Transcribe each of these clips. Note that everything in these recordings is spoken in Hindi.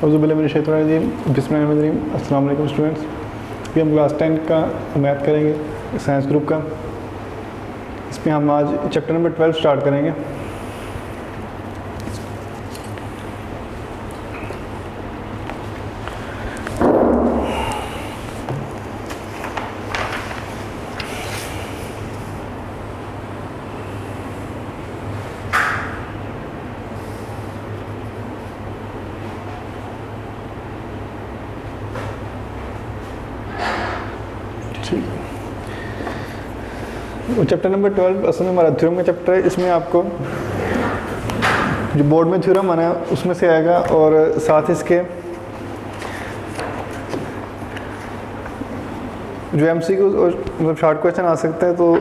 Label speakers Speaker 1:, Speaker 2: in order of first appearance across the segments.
Speaker 1: बिस्मिल्लाहिर्रहमानिर्रहीम। अस्सलाम वालेकुम स्टूडेंट्स। अभी हम क्लास 10 का मैथ करेंगे, साइंस ग्रुप का। इसमें हम आज चैप्टर नंबर 12 स्टार्ट करेंगे। चैप्टर नंबर 12 असल में हमारा थ्योरम का चैप्टर है। इसमें आपको जो बोर्ड में थ्योरम आना है उसमें से आएगा और साथ इसके जो एमसीक्यूज और मतलब शॉर्ट क्वेश्चन आ सकते हैं। तो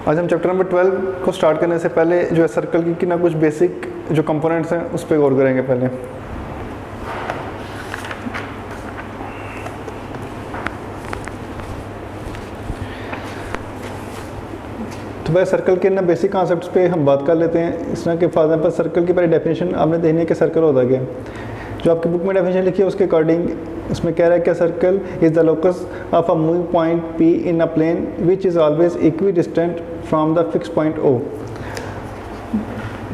Speaker 1: आज हम चैप्टर नंबर 12 को स्टार्ट करने से पहले जो है सर्कल की ना कुछ बेसिक जो कंपोनेंट्स हैं उस पर गौर करेंगे पहले। तो भाई सर्कल के ना बेसिक कॉन्सेप्ट्स पे हम बात कर लेते हैं। इस तरह के फॉर एग्जांपल सर्कल की पहले डेफिनेशन आपने देखनी है कि सर्कल होता क्या है। जो आपकी बुक में डेफिनेशन लिखी है उसके अकॉर्डिंग इसमें कह रहा है कि circle is the locus of a moving point P in a plane which is always equidistant from the fix point O.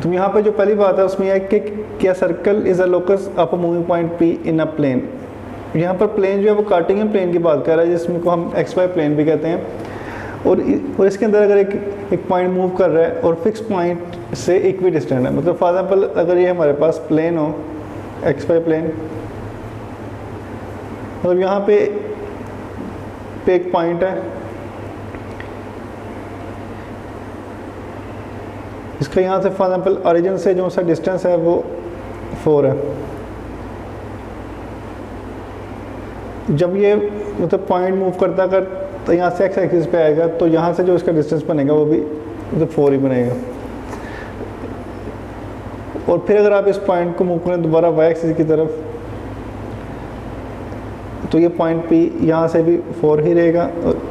Speaker 1: तो यहाँ पे जो पहली बात है उसमें यह है कि क्या circle is a locus of a moving point P in a plane. यहाँ पर प्लेन जो है वो कार्टेशियन प्लेन की बात कर रहा है, जिसमें को हम एक्स वाई प्लेन भी कहते हैं। और इसके अंदर अगर एक पॉइंट मूव कर रहा है और फिक्स पॉइंट से इक्वी डिस्टेंट है, मतलब फॉर एग्जांपल अगर ये हमारे पास प्लेन हो एक्स वाई प्लेन, मतलब यहाँ पे एक पॉइंट है, इसका यहाँ से फॉर एग्जांपल ओरिजिन से जो सा डिस्टेंस है वो 4 है। जब ये मतलब पॉइंट मूव करता कर तो यहाँ से एक्स एक्सिस पे आएगा तो यहाँ से जो इसका डिस्टेंस बनेगा वो भी मतलब 4 ही बनेगा। और फिर अगर आप इस पॉइंट को मूव करें दोबारा वाई एक्सिस की तरफ तो ये पॉइंट पी यहाँ से भी 4 ही रहेगा। और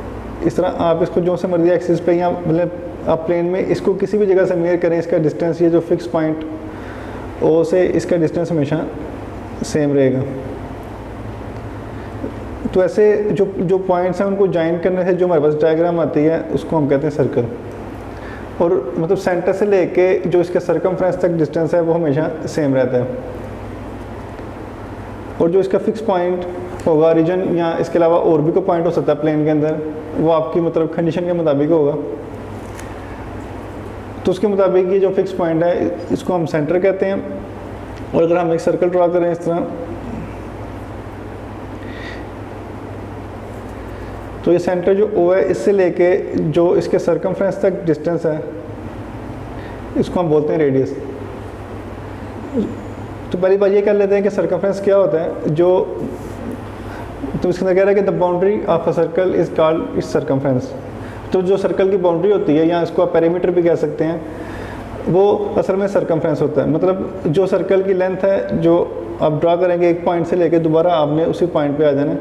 Speaker 1: इस तरह आप इसको जो से मर्जी एक्सिस पे या मतलब आप प्लेन में इसको किसी भी जगह से मेजर करें, इसका डिस्टेंस ये जो फिक्स पॉइंट ओ से इसका डिस्टेंस हमेशा सेम रहेगा। तो ऐसे जो पॉइंट्स हैं उनको ज्वाइन करने से जो हमारे पास डायग्राम आती है उसको हम कहते हैं सर्कल। और मतलब सेंटर से लेके जो इसके सर्कमफ्रेंस तक डिस्टेंस है वो हमेशा सेम रहता है। और जो इसका फिक्स पॉइंट होगा ओरिजिन या इसके अलावा और भी कोई पॉइंट हो सकता है प्लेन के अंदर, वो आपकी मतलब कंडीशन के मुताबिक होगा। तो उसके मुताबिक ये जो फिक्स पॉइंट है इसको हम सेंटर कहते हैं। और अगर हम एक सर्कल ड्रा करें इस तरह, तो ये सेंटर जो O है इससे लेके जो इसके सर्कमफ्रेंस तक डिस्टेंस है इसको हम बोलते हैं रेडियस। तो पहली बात ये कर लेते हैं कि सर्कमफ्रेंस क्या होता है। जो तो इसके अंदर कह रहा है कि the boundary of a circle is called its circumference. तो जो सर्कल की बाउंड्री होती है या इसको आप पेरीमीटर भी कह सकते हैं, वो असल में सर्कमफ्रेंस होता है। मतलब जो सर्कल की लेंथ है जो आप ड्रा करेंगे एक पॉइंट से लेके दोबारा आपने उसी पॉइंट पे आ जाना,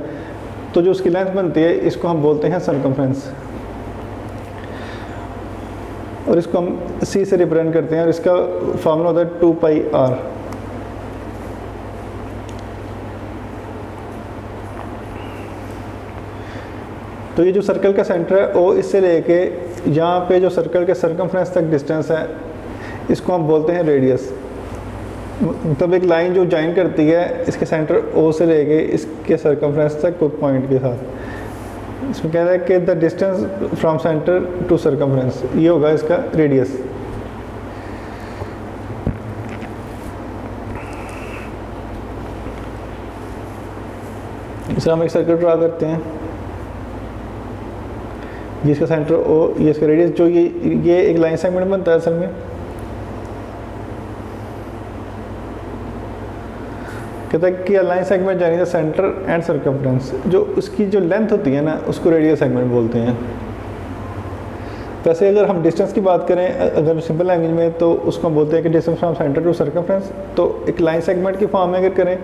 Speaker 1: तो जो उसकी लेंथ बनती है इसको हम बोलते हैं सर्कमफ्रेंस। और इसको हम C से रिप्रेजेंट करते हैं और इसका फार्मूला होता है 2πr। तो ये जो सर्कल का सेंटर है O इससे लेके यहाँ पे जो सर्कल के सर्कमफ्रेंस तक डिस्टेंस है इसको हम बोलते हैं रेडियस। मतलब एक लाइन जो ज्वाइन करती है इसके सेंटर O से लेके इसके सर्कमफ्रेंस तक कोई पॉइंट के साथ। इसमें कह रहा है कि the distance from centre to circumference, ये होगा इसका रेडियस। इस तरह हम एक सर्कल ड्रा करते हैं, ये इसका सेंटर O, ये इसका रेडियस। जो ये एक लाइन सेगमेंट बनता है असल में, कहता है कि लाइन सेगमेंट यानी द सेंटर एंड सर्कमफ्रेंस, जो उसकी जो लेंथ होती है ना उसको रेडियस सेगमेंट बोलते हैं। वैसे अगर हम डिस्टेंस की बात करें अगर सिंपल लैंग्वेज में तो उसको हम बोलते हैं कि distance from centre to circumference. तो एक लाइन सेगमेंट की फॉर्म में अगर करें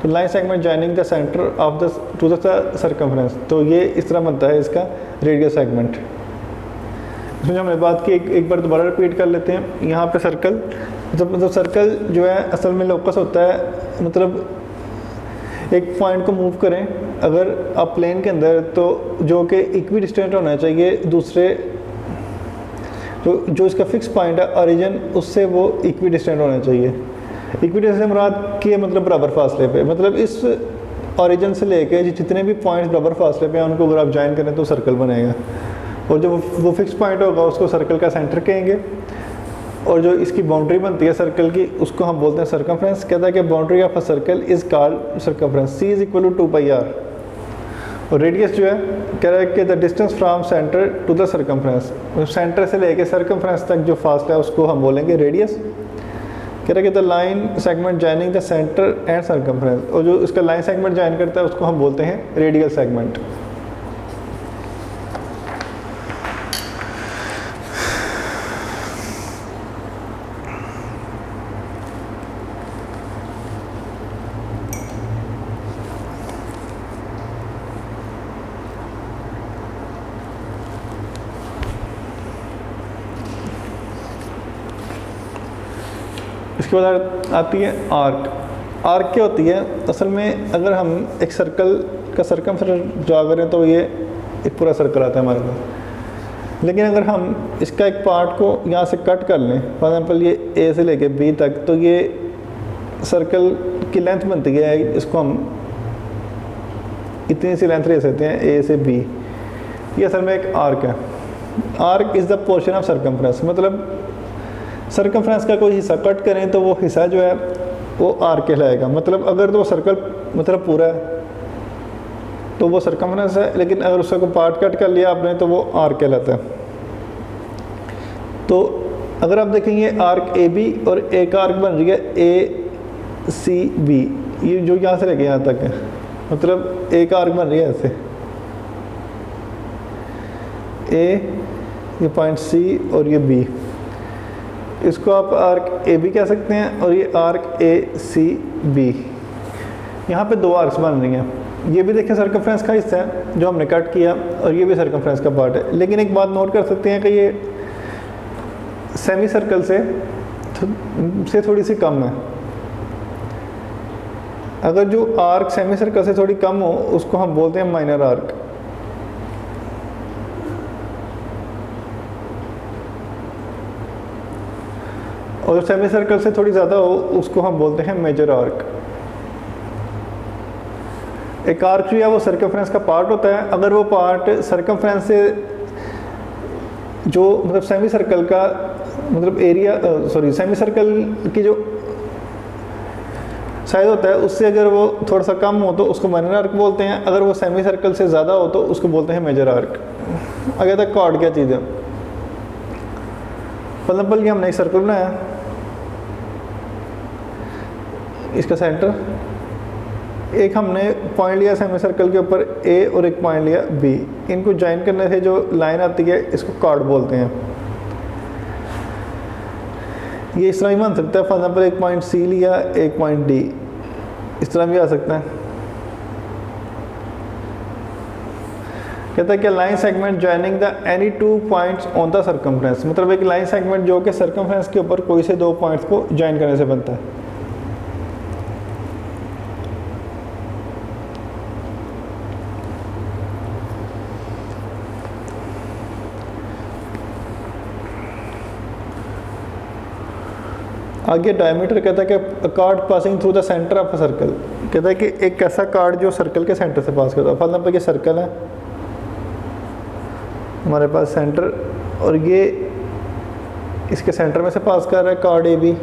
Speaker 1: तो line segment joining the centre of the two the circumference, तो ये इस तरह बनता है इसका रेडियस सेगमेंट। इसमें जो हमने बात की एक बार दोबारा रिपीट कर लेते हैं। यहाँ पे सर्कल मतलब सर्कल जो है असल में लोकस होता है, मतलब एक पॉइंट को मूव करें अगर आप प्लेन के अंदर तो जो कि इक्वी डिस्टेंट होना चाहिए दूसरे जो इसका फिक्स पॉइंट है ओरिजिन उससे वो इक्वी डिस्टेंट होना चाहिए। इक्वी डिस्टेंट से मुराद की मतलब बराबर फासले पे, मतलब इस ओरिजिन से लेके जितने भी पॉइंट्स बराबर फासले पे हैं उनको अगर आप ज्वाइन करें तो सर्कल बनेगा। और जो वो फिक्स पॉइंट होगा उसको सर्कल का सेंटर कहेंगे। और जो इसकी बाउंड्री बनती है सर्कल की उसको हम बोलते हैं सर्कमफ्रेंस। कहता है कि boundary of a circle is called circumference. C is equal to 2πr। और रेडियस जो है कह रहा है कि the distance from centre to the circumference, centre से लेके सर्कमफ्रेंस तक जो फासला है उसको हम बोलेंगे रेडियस। कह रहा है कि the line segment joining the centre and circumference, और जो इसका लाइन सेगमेंट जॉइन करता है उसको हम बोलते हैं रेडियल सेगमेंट। इसके बाद आती है आर्क। आर्क क्या होती है असल में, अगर हम एक सर्कल का सर्कमफ्रेंस ड्रा करें तो ये एक पूरा सर्कल आता है हमारे पास। लेकिन अगर हम इसका एक पार्ट को यहाँ से कट कर लें, फॉर एग्जांपल ये ए से लेके बी तक, तो ये सर्कल की लेंथ बनती है, इसको हम इतनी सी लेंथ ले सकते हैं ए से बी। ये असल में एक आर्क है। Arc is the portion of circumference, मतलब सर्कमफ्रेंस का कोई हिस्सा कट करें तो वो हिस्सा जो है वो आर्क कहलाएगा। मतलब अगर तो वो सर्कल मतलब पूरा है तो वो सर्कमफ्रेंस है, लेकिन अगर उसका कोई पार्ट कट कर लिया आपने तो वो आर्क कहलाता है। तो अगर आप देखेंगे आर्क ए बी और एक आर्क बन रही है ए सी बी, ये जो यहाँ से लेके यहाँ तक है, मतलब एक आर्क बन रही है ऐसे, ए ये पॉइंट सी और ये बी, इसको आप आर्क ए बी कह सकते हैं। और ये आर्क ए सी बी, यहाँ पे दो आर्क्स बन रही हैं। ये भी देखें सर्कमफ्रेंस का हिस्सा है जो हमने कट किया, और ये भी सर्कमफ्रेंस का पार्ट है। लेकिन एक बात नोट कर सकते हैं कि ये सेमी सर्कल से थोड़ी सी कम है। अगर जो आर्क सेमी सर्कल से थोड़ी कम हो उसको हम बोलते हैं माइनर आर्क। और सेमी सर्कल से थोड़ी ज़्यादा हो उसको हम बोलते हैं मेजर आर्क। एक आर्क जो है वो सर्कमफ्रेंस का पार्ट होता है। अगर वो पार्ट सर्कमफ्रेंस से जो मतलब सेमी सर्कल का मतलब एरिया सेमी सर्कल की जो साइज होता है उससे अगर वो थोड़ा सा कम हो तो उसको माइनर आर्क बोलते हैं। अगर वो सेमी सर्कल से ज़्यादा हो तो उसको बोलते हैं मेजर आर्क। आगे तक कॉर्ड क्या चीज़ है, फॉर एग्जाम्पल ये हमने एक सर्कल बनाया, इसका सेंटर एक हमने पॉइंट लिया सेमी सर्कल के ऊपर ए और एक पॉइंट लिया बी, इनको ज्वाइन करने से जो लाइन आती है इसको कॉर्ड बोलते हैं। ये इस तरह भी बन सकता है, फॉर एग्जाम्पल एक पॉइंट सी लिया एक पॉइंट डी, इस तरह भी आ सकता है। कहता है कि line segment joining the any two points on the circumference, मतलब एक लाइन सेगमेंट जो कि सर्कमफ्रेंस के ऊपर कोई से दो पॉइंट्स को ज्वाइन करने से बनता है। आगे डायमीटर कहता है कि card passing through the centre of a circle, कहता है कि एक ऐसा कार्ड जो सर्कल के सेंटर से पास करता है। फॉर एग्जाम्पल ये सर्कल है हमारे पास सेंटर, और ये इसके सेंटर में से पास कर रहा है कार्ड ए बी,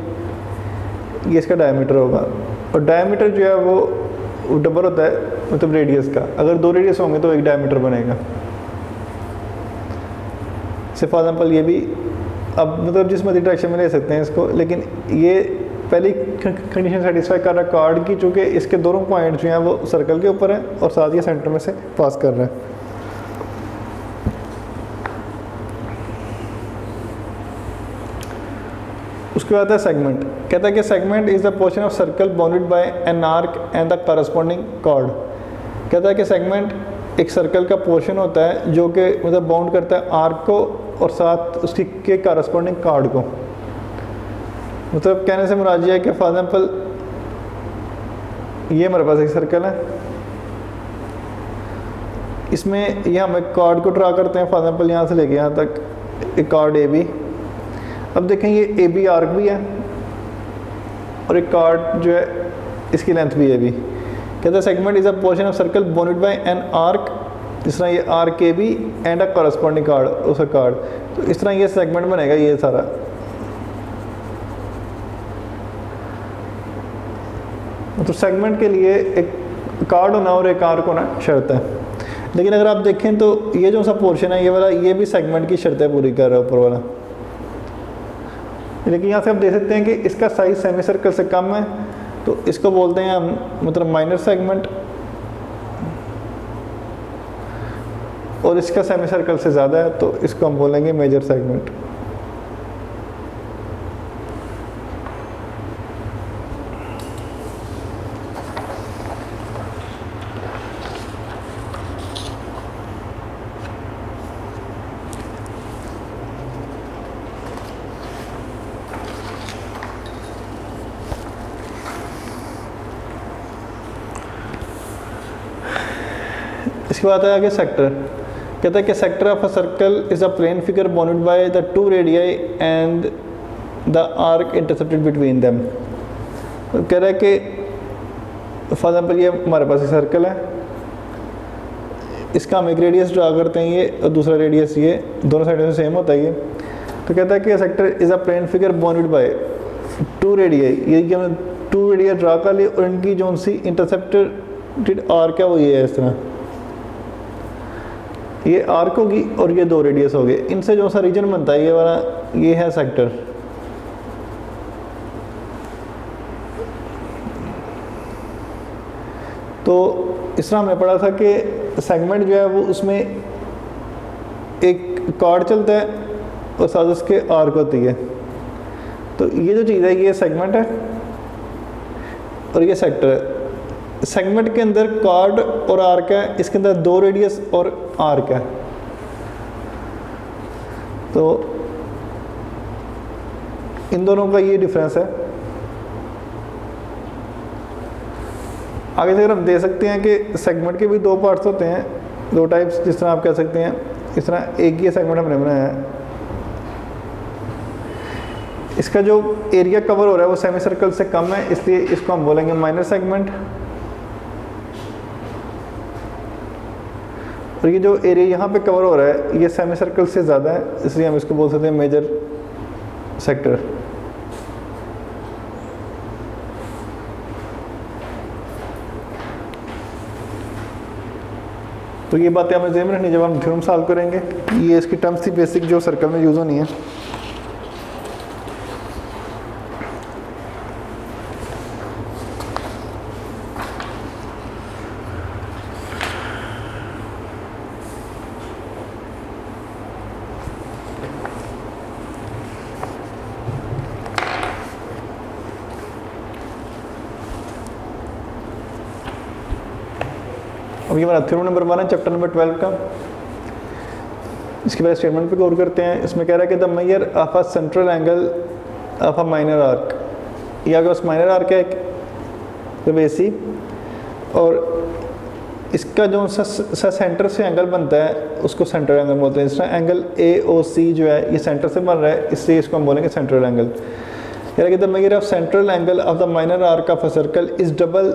Speaker 1: ये इसका डायमीटर होगा। और डायमीटर जो है वो डबल होता है मतलब रेडियस का, अगर दो रेडियस होंगे तो एक डायमीटर बनेगा। से फॉर एग्जाम्पल ये भी अब मतलब जिस मर्जी डायरेक्शन में ले सकते हैं इसको, लेकिन ये पहली कंडीशन सेटिस्फाई कर रहा है कार्ड की, चूँकि इसके दोनों पॉइंट जो हैं वो सर्कल के ऊपर है और साथ ही सेंटर में से पास कर रहा है। उसके बाद है सेगमेंट। कहता है कि segment is the portion of circle bounded by an arc and the corresponding chord. कहता है कि सेगमेंट एक सर्कल का पोर्शन होता है जो कि मतलब बाउंड करता है आर्क को और साथ उसकी के कारस्पॉन्डिंग कार्ड को। मतलब कहने से मुराद है कि फॉर एग्जाम्पल ये हमारे पास एक सर्कल है, इसमें ये हम एक कार्ड को ड्रा करते हैं, फॉर एग्जाम्पल यहाँ से लेके यहाँ तक एक कार्ड ए बी। अब देखें ये ए बी आर्क भी है और एक कार्ड जो है इसकी लेंथ भी ए बी। कहते हैं segment is a portion of circle bounded by an arc, जिस तरह ये arc A B and a corresponding chord उसका कार्ड। तो इस तरह ये सेगमेंट बनेगा ये सारा। तो सेगमेंट के लिए एक कार्ड होना और एक आर्क होना शर्त है। लेकिन अगर आप देखें तो ये जो सा पोर्शन है ये वाला, ये भी सेगमेंट की शर्तें पूरी कर रहा है ऊपर वाला। लेकिन यहाँ से आप देख सकते हैं कि इसका साइज सेमी सर्कल से कम है, तो इसको बोलते हैं हम मतलब माइनर सेगमेंट, और इसका सेमी सर्कल से ज़्यादा है तो इसको हम बोलेंगे मेजर सेगमेंट। इसके बाद है आगे सेक्टर। कहता है कि sector of a circle is a plane figure bounded by the two radii and the arc intercepted between them. तो कह रहा है कि फॉर एग्जाम्पल ये हमारे पास एक सर्कल है, इसका हम एक रेडियस ड्रा करते हैं ये और दूसरा रेडियस ये, दोनों साइडों से सेम होता है ये। तो कहता है कि sector is a plane figure bounded by two radii, ये कि हमने टू रेडिया ड्रा कर ली और इनकी जो सी इंटरसेप्टेड आर्क है वो ये है। इस तरह ये आर्क होगी और ये दो रेडियस हो गए, इनसे जो सा रीजन बनता है ये वाला, ये है सेक्टर। तो इस तरह हमने पढ़ा था कि सेगमेंट जो है वो उसमें एक कार्ड चलता है और साथ उसके आर्क होती है। तो ये जो चीज़ है ये सेगमेंट है और ये सेक्टर है। सेगमेंट के अंदर कार्ड और आर्क है, इसके अंदर दो रेडियस और आर्क है। तो इन दोनों का ये डिफरेंस है। आगे से अगर हम दे सकते हैं कि सेगमेंट के भी दो पार्ट्स होते हैं, दो टाइप्स, जिस तरह आप कह सकते हैं इस तरह एक ही सेगमेंट हमने बनाया है, इसका जो एरिया कवर हो रहा है वो सेमी सर्कल से कम है, इसलिए इसको हम बोलेंगे माइनर सेगमेंट। और ये जो एरिया यहाँ पे कवर हो रहा है ये सेमी सर्कल से ज़्यादा है, इसलिए हम इसको बोल सकते हैं मेजर सेक्टर। तो ये बातें हमें ज़हन में रखनी जब हम थ्योरम सॉल्व करेंगे। ये इसकी टर्म्स थी बेसिक जो सर्कल में यूज़ होनी है। अब ये हमारा थ्योरम नंबर 1 है चैप्टर नंबर 12 का। इसके बाद स्टेटमेंट पे गौर करते हैं। इसमें कह रहा है कि the measure of a central angle of a minor arc, ये अगर उस माइनर आर्क है एक AC, और इसका जो सा सेंटर से एंगल बनता है उसको सेंट्रल एंगल बोलते हैं। इस तरह एंगल AOC जो है ये सेंटर से बन रहा है, इसलिए इसको हम बोलेंगे सेंट्रल एंगल। कह रहा है कि the measure of central angle of the minor arc of a circle is double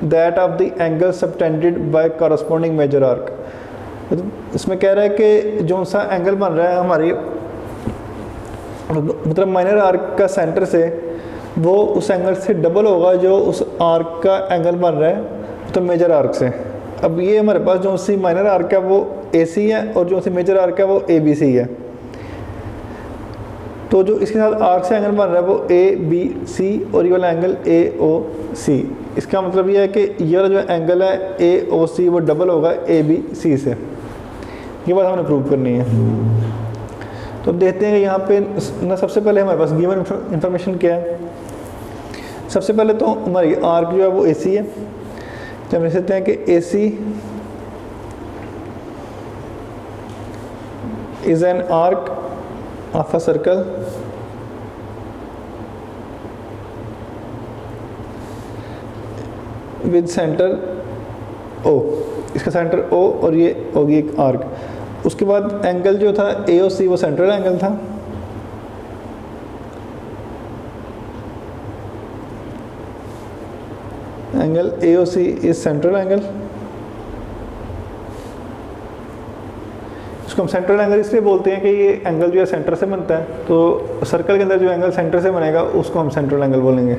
Speaker 1: that of the angle subtended by corresponding major arc. इसमें कह रहा है कि जो सा एंगल बन रहा है हमारी मतलब माइनर आर्क का सेंटर से, वो उस एंगल से डबल होगा जो उस आर्क का एंगल बन रहा है तो मेजर आर्क से। अब ये हमारे पास जो सी माइनर आर्क है वो AC है और जो सी मेजर आर्क है वो ABC है। तो जो इसके साथ आर्क से एंगल बन रहा है वो ABC और ये वाला एंगल AOC। इसका मतलब ये है कि ये वाला जो एंगल है AOC वो डबल होगा ABC से। ये बात हमने प्रूव करनी है। तो अब देखते हैं कि यहाँ पे ना सबसे पहले हमारे पास गिवन इंफॉर्मेशन क्या है। सबसे पहले तो हमारी आर्क जो है वो AC है। तो हम लिख सकते हैं कि AC is an arc of a circle with centre O, इसका सेंटर ओ और ये होगी एक आर्क। उसके बाद एंगल जो था ए ओ सी वो सेंट्रल एंगल था, angle A O C is central angle. इसको हम सेंट्रल एंगल इसलिए बोलते हैं कि ये एंगल जो है सेंटर से बनता है, तो सर्कल के अंदर जो एंगल सेंटर से बनेगा उसको हम सेंट्रल एंगल बोलेंगे।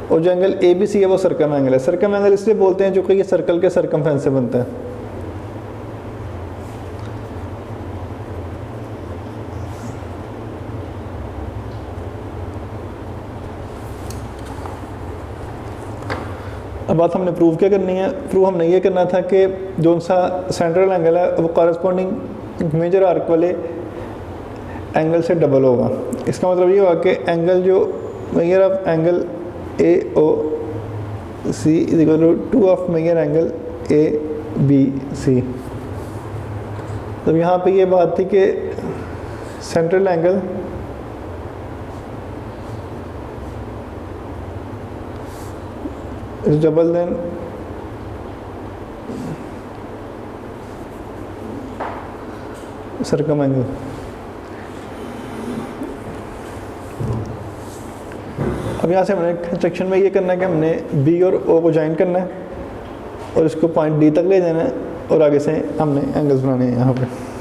Speaker 1: और जो एंगल ए बी सी है वो सर्कम एंगल है। सर्कम एंगल इसलिए बोलते हैं जो कि ये सर्कल के सर्कमफ्रेंस से बनता है। अब बात हमने प्रूव क्या करनी है, प्रूव हमने ये करना था कि जो सा सेंट्रल एंगल है वो कॉरस्पॉन्डिंग मेजर आर्क वाले एंगल से डबल होगा। इसका मतलब ये हुआ कि एंगल जो measure of angle A O C is equal to 2 of measure angle A B C. तब यहाँ पे ये बात थी कि central angle is double than circum angle। अब यहाँ से हमने कंस्ट्रक्शन में ये करना है कि हमने बी और ओ को ज्वाइन करना है और इसको पॉइंट डी तक ले जाना है और आगे से हमने एंगल्स बनाने हैं यहाँ पे।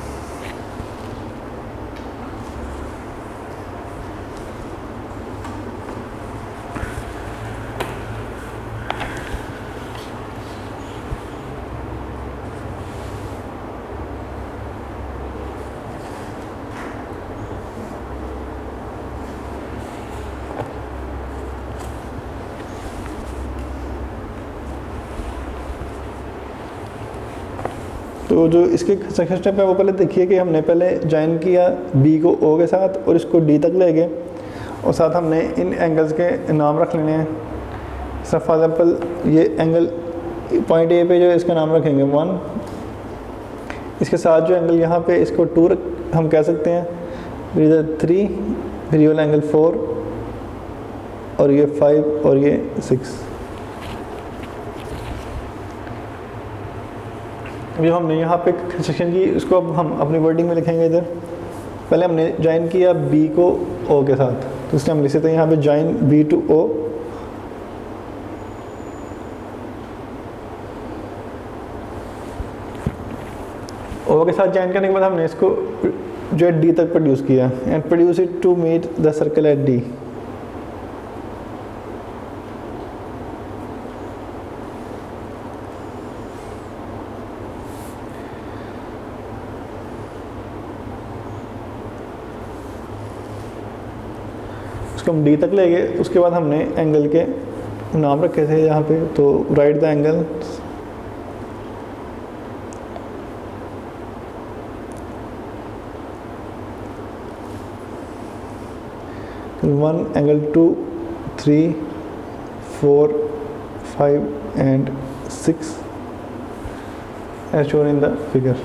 Speaker 1: तो जो इसके सेकंड स्टेप है वो पहले देखिए कि हमने पहले ज्वाइन किया बी को ओ के साथ और इसको डी तक ले गए और साथ हमने इन एंगल्स के नाम रख लेने हैं। फॉर एग्जाम्पल ये एंगल पॉइंट ए पे जो है इसका नाम रखेंगे 1, इसके साथ जो एंगल यहाँ पे इसको 2 हम कह सकते हैं, फिर इधर 3, फिर ये वाला एंगल 4 और ये 5 और ये 6। अभी हमने यहाँ पे कंस्ट्रक्शन की, इसको अब हम अपनी वर्डिंग में लिखेंगे। इधर पहले हमने ज्वाइन किया बी को ओ के साथ, तो इसलिए हम लिख सकते हैं यहाँ पे ज्वाइन बी टू ओ। ओ के साथ ज्वाइन करने के बाद हमने इसको जो है डी तक प्रोड्यूस किया and produce it to meet the circle at D. उसको हम डी तक ले गए। उसके बाद हमने एंगल के नाम रखे थे यहाँ पे, तो right the angle one, angle 2, 3, 4, 5 and 6 as shown in the figure।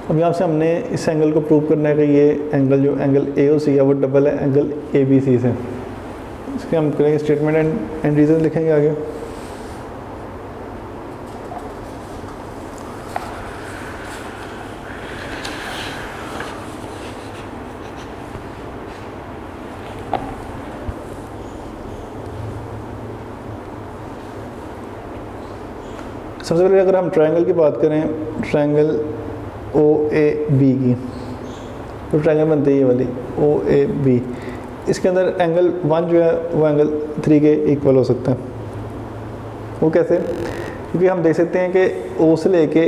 Speaker 1: अब यहाँ से हमने इस एंगल को प्रूव करना है कि ये एंगल जो एंगल ए ओ सी है वो डबल है एंगल ए बी सी से। इसके हम करेंगे स्टेटमेंट एंड रीज़न लिखेंगे आगे। सबसे पहले अगर हम ट्रायंगल की बात करें, ट्रायंगल ओ ए बी की, तो ट्रायंगल बनते हैं ये वाली ओ ए बी। इसके अंदर एंगल 1 जो है वो एंगल 3 के इक्वल हो सकता है। वो कैसे? क्योंकि हम देख सकते हैं कि ओ से लेके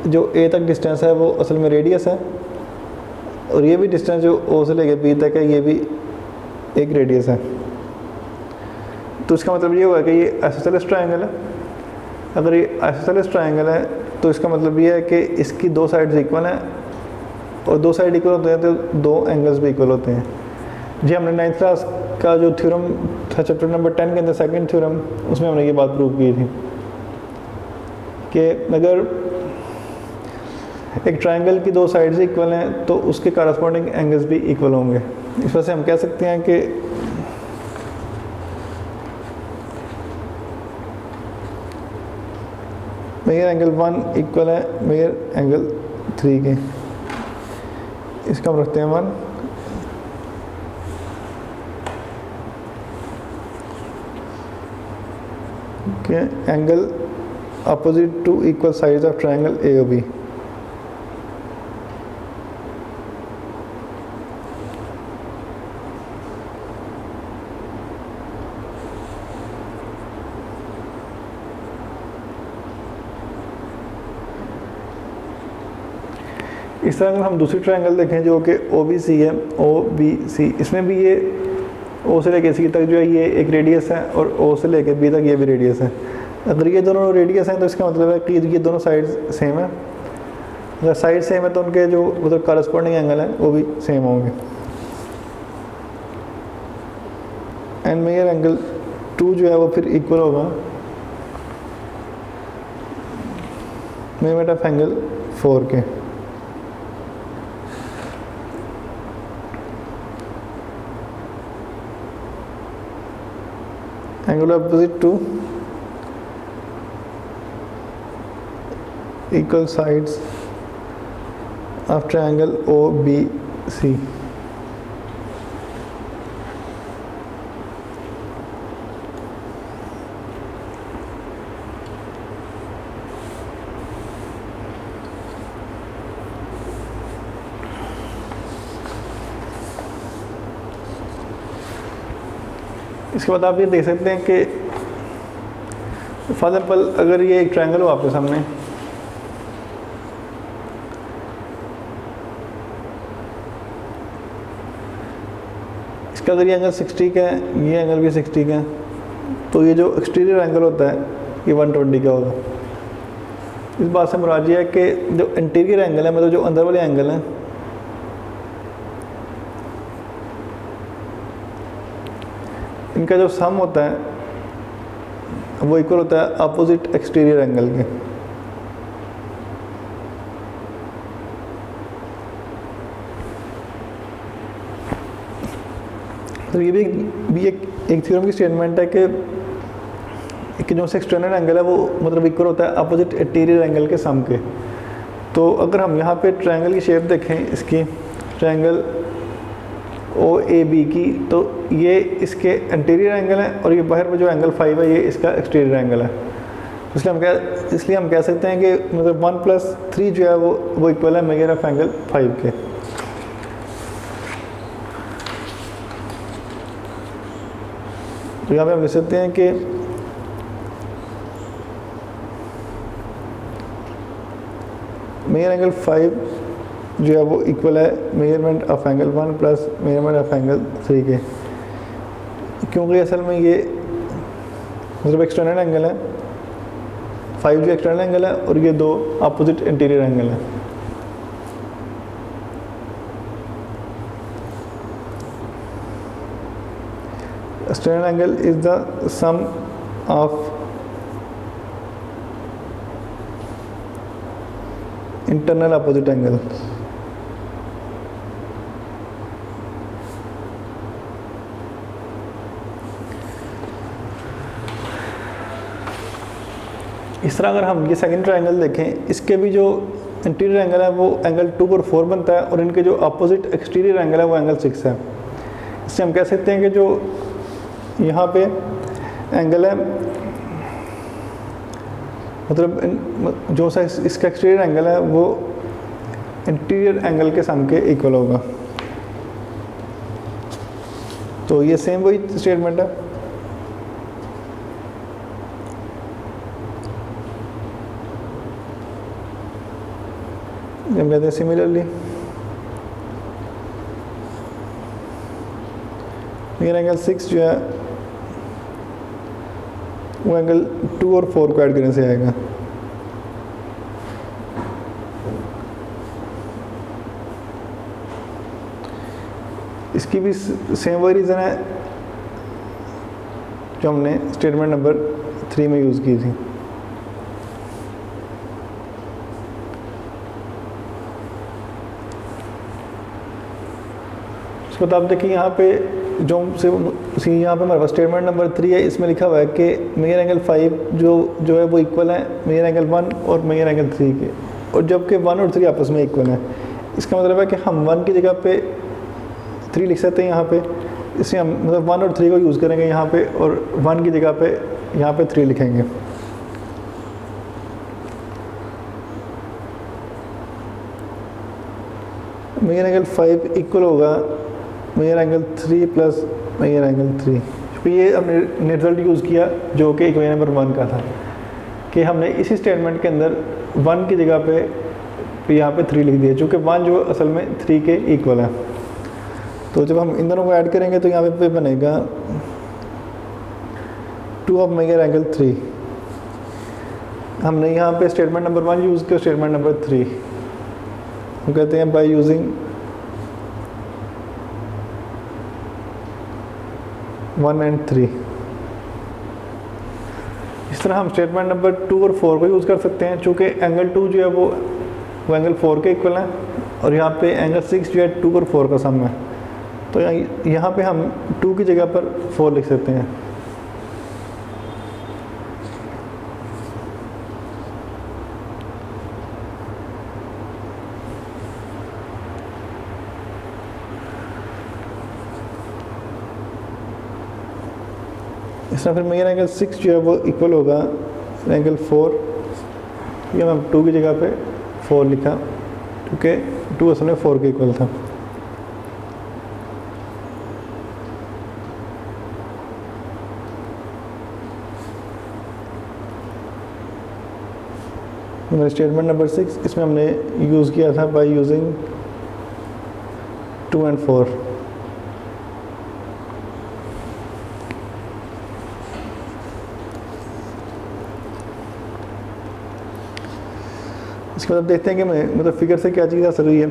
Speaker 1: जो ए तक डिस्टेंस है वो असल में रेडियस है और ये भी डिस्टेंस जो ओ से लेके बी तक है ये भी एक रेडियस है। तो इसका मतलब ये हुआ कि ये आइसोसेलेस ट्रायंगल है। अगर ये आइसोसेलेस ट्रायंगल है तो इसका मतलब ये है कि इसकी 2 साइड्स इक्वल हैं और दो साइड इक्वल होते हैं तो दो एंगल्स भी इक्वल होते हैं। जी हमने 9th क्लास का जो थ्योरम था चैप्टर नंबर 10 के अंदर सेकंड थ्योरम, उसमें हमने ये बात प्रूव की थी कि अगर एक ट्रायंगल की दो साइड्स इक्वल हैं तो उसके करस्पॉन्डिंग एंगल्स भी इक्वल होंगे। इस वजह से हम कह सकते हैं कि मेजर एंगल 1 इक्वल है मेजर एंगल 3 के। इसका हम रखते हैं 1। के angle opposite to equal sides of triangle A O B. इस तरह अगर हम दूसरी ट्रायंगल देखें जो कि ओ बी सी है, ओ बी सी, इसमें भी ये ओ से लेके सी तक जो है ये एक रेडियस है और ओ से लेके बी तक ये भी रेडियस है। अगर ये दोनों रेडियस हैं तो इसका मतलब है कि ये दोनों साइड सेम है। अगर साइड सेम है तो उनके जो मतलब करस्पॉन्डिंग एंगल है वो भी सेम होंगे। एंड मेजर एंगल 2 जो है वो फिर इक्वल होगा मेजरमेंट ऑफ एंगल 4 के। Angle opposite to equal sides of triangle OBC। इसके बाद आप ये देख सकते हैं कि फॉर एग्जाम्पल अगर ये एक ट्रायंगल हो आपके सामने, इसका अगर ये एंगल 60 का है, ये एंगल भी 60 का है, तो ये जो एक्सटीरियर एंगल होता है ये 120 का होगा। इस बात से मुराद ये है कि जो इंटीरियर एंगल है मतलब जो अंदर वाले एंगल हैं इनका जो सम होता है वो इक्वल होता है अपोजिट एक्सटीरियर एंगल के। तो ये भी एक थ्योरम की स्टेटमेंट है कि जो एक्सटर्नल एंगल है वो मतलब इक्वल होता है अपोजिट इंटीरियर एंगल के सम के। तो अगर हम यहाँ पे ट्रायंगल की शेप देखें इसकी, ट्रायंगल ओ ए बी की, तो ये इसके इंटीरियर एंगल है और ये बाहर में जो एंगल 5 है ये इसका एक्सटीरियर एंगल है। इसलिए हम कह सकते हैं कि मतलब 1+3 जो है वो इक्वल है मेजर ऑफ एंगल 5 के। तो यहाँ पे हम लिख सकते हैं कि मेजर एंगल 5 जो है वो इक्वल है measurement of angle 1 plus measurement of angle 3 के, क्योंकि असल में ये मतलब एक्सटर्नल एंगल है 5 जो एक्सटर्नल एंगल है और ये दो अपोजिट इंटीरियर एंगल है। External angle is the sum of internal opposite angle. इस तरह अगर हम ये सेकंड ट्रायंगल देखें, इसके भी जो इंटीरियर एंगल है वो एंगल 2 और 4 बनता है और इनके जो अपोजिट एक्सटीरियर एंगल है वो एंगल 6 है। इससे हम कह सकते हैं कि जो यहाँ पे एंगल है मतलब जो सा इसका एक्सटीरियर एंगल है वो इंटीरियर एंगल के सम के इक्वल होगा। तो ये सेम वही स्टेटमेंट है। हम कहते हैं सिमिलरली मेरा एंगल 6 जो है वो एंगल 2 और 4 को ऐड करने से आएगा। इसकी भी सेम वही रीज़न है जो हमने स्टेटमेंट नंबर 3 में यूज़ की थी। उसके बाद आप देखिए यहाँ पे जो यहाँ पे हमारे पास स्टेटमेंट नंबर 3 है, इसमें लिखा हुआ है कि मेजर एंगल 5 जो है वो इक्वल है मेजर एंगल 1 और मेजर एंगल 3 के, और जबकि 1 और 3 आपस में इक्वल है। इसका मतलब है कि हम 1 की जगह पे 3 लिख सकते हैं यहाँ पे, इससे हम मतलब 1 और 3 को यूज़ करेंगे यहाँ पे, और 1 की जगह पे यहाँ पे 3 लिखेंगे। मेजर एंगल 5 इक्वल होगा measure angle 3 plus measure angle 3। क्योंकि ये हमने रिजल्ट यूज़ किया जो कि इक्वेशन नंबर 1 का था, कि हमने इसी स्टेटमेंट के अंदर 1 की जगह पे यहाँ पे 3 लिख दिया, चूँकि 1 जो असल में 3 के इक्वल है। तो जब हम इन दोनों को ऐड करेंगे तो यहाँ पे बनेगा 2 ऑफ मेजर एंगल 3। हमने यहाँ पे स्टेटमेंट नंबर 1 यूज़ किया, स्टेटमेंट नंबर 3 हम कहते हैं बाय यूजिंग 1 एंड 3। इस तरह हम स्टेटमेंट नंबर 2 और 4 को यूज़ कर सकते हैं, चूँकि एंगल 2 जो है वो एंगल 4 के इक्वल है, और यहाँ पे एंगल 6 जो है 2 और 4 का सम है। तो यहाँ पे हम 2 की जगह पर 4 लिख सकते हैं। इस तरह फिर मेजर एंगल 6 जो है वो इक्वल होगा एंगल 4, ये हम 2 की जगह पे 4 लिखा, क्योंकि 2 असल में 4 के इक्वल था। स्टेटमेंट नंबर 6 इसमें हमने यूज़ किया था बाय यूजिंग 2 एंड 4। इसके बाद देखते हैं कि मतलब फिगर से क्या चीज़ हासिल हुई है।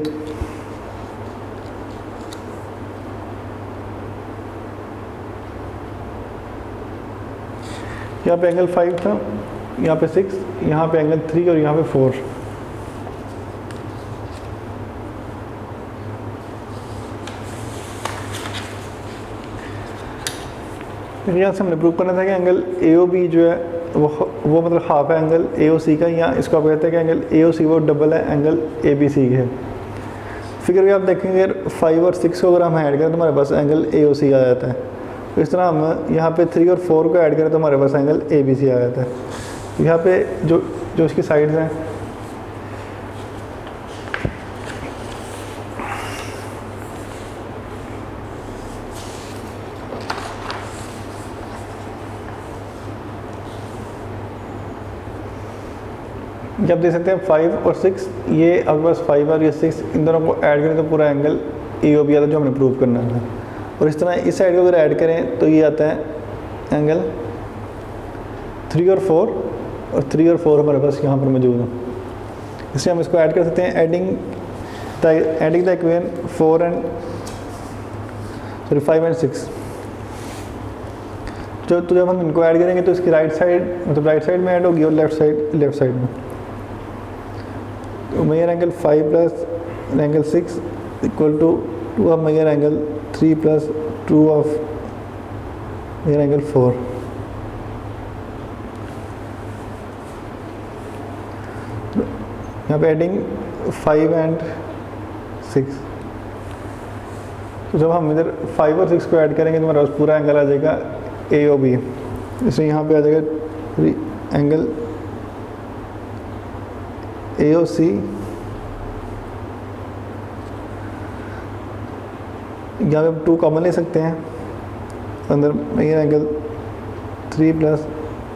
Speaker 1: यहाँ पे एंगल 5 था, यहाँ पे 6, यहाँ पे एंगल 3 और यहाँ पे 4। यहाँ से हमने प्रूव करना था कि एंगल AOB जो है वो मतलब हाफ है एंगल AOC का, या इसको आप कहते हैं कि एंगल AOC वो डबल है एंगल ABC के। फिगर भी आप देखेंगे 5 और 6 को अगर हम ऐड करें तो हमारे पास एंगल AOC आ जाता है। तो इस तरह हम यहाँ पे 3 और 4 को ऐड करें तो हमारे पास एंगल ABC आ जाता है। तो यहाँ पे जो इसकी साइड्स हैं जब देख सकते हैं 5 और 6, ये आपके पास 5 और ये 6, इन दोनों को ऐड करें तो पूरा एंगल AOB आता है जो हमने प्रूव करना था। और इस तरह इस साइड को अगर ऐड करें तो ये आता है एंगल 3 और 4, और 3 और 4 हमारे पास यहाँ पर मौजूद है। इसलिए हम इसको ऐड कर सकते हैं एडिंग द इक्वेशन 5 एंड 6। तो जब हम इनको ऐड करेंगे तो इसकी राइट साइड मतलब राइट साइड में ऐड होगी और लेफ्ट साइड में। तो measure angle 5 plus angle 6 equal to 2 of measure angle 3 plus 2 of measure angle 4। यहाँ पे एडिंग 5 एंड 6, तो जब हम इधर 5 और 6 को ऐड करेंगे तो हमारे पास पूरा एंगल आ जाएगा AOB। इसलिए यहाँ पे आ जाएगा एंगल AOC यहाँ पे 2 कॉमन ले सकते हैं, अंदर measure angle 3 plus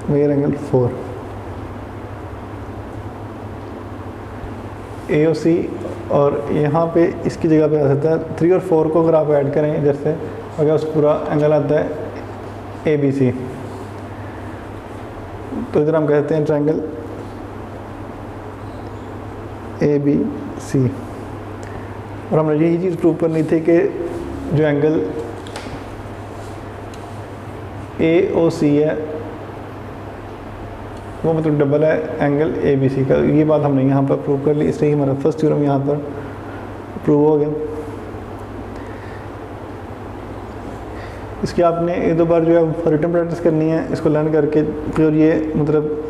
Speaker 1: measure angle 4। AOC और यहाँ पे इसकी जगह पे आ सकता है 3 और 4 को अगर आप ऐड करें इधर से, अगर उस पूरा एंगल आता है ABC। तो इधर हम कहते हैं ट्रायंगल ABC। और हमने यही चीज़ प्रूव करनी थी कि जो एंगल AOC है वो मतलब डबल है एंगल ABC का। ये बात हमने यहाँ पर प्रूव कर ली, इसलिए हमारा फर्स्ट थ्योरम यहाँ पर प्रूव हो गया। इसकी आपने एक दो बार जो है रिटन प्रैक्टिस करनी है इसको लर्न करके, फिर ये मतलब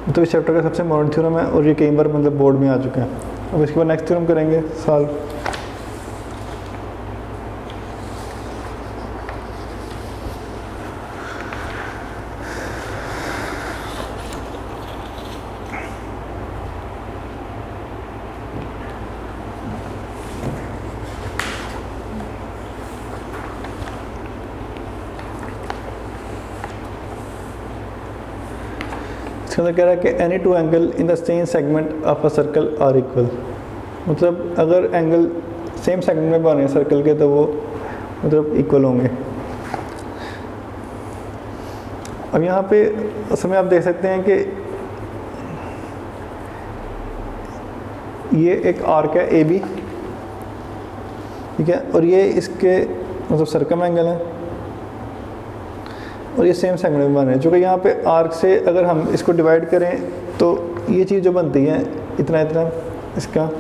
Speaker 1: इस चैप्टर का सबसे इम्पोर्टेंट थ्योरम है और ये कई बार मतलब बोर्ड में आ चुका है। अब इसके बाद नेक्स्ट थ्योरम करेंगे सॉल्व। इसके अंदर कह रहा है कि any two angle in the same segment of a circle are equal. मतलब अगर एंगल सेम सेगमेंट में बने सर्कल के तो वो मतलब इक्वल होंगे। अब यहाँ पे असल में आप देख सकते हैं कि ये एक आर्क है AB, ठीक है, और ये इसके मतलब सर्कम एंगल है और ये सेम सेगमेंट में बन रहे हैं। चूँकि यहाँ पे आर्क से अगर हम इसको डिवाइड करें तो ये चीज़ जो बनती है इतना इतना इसका,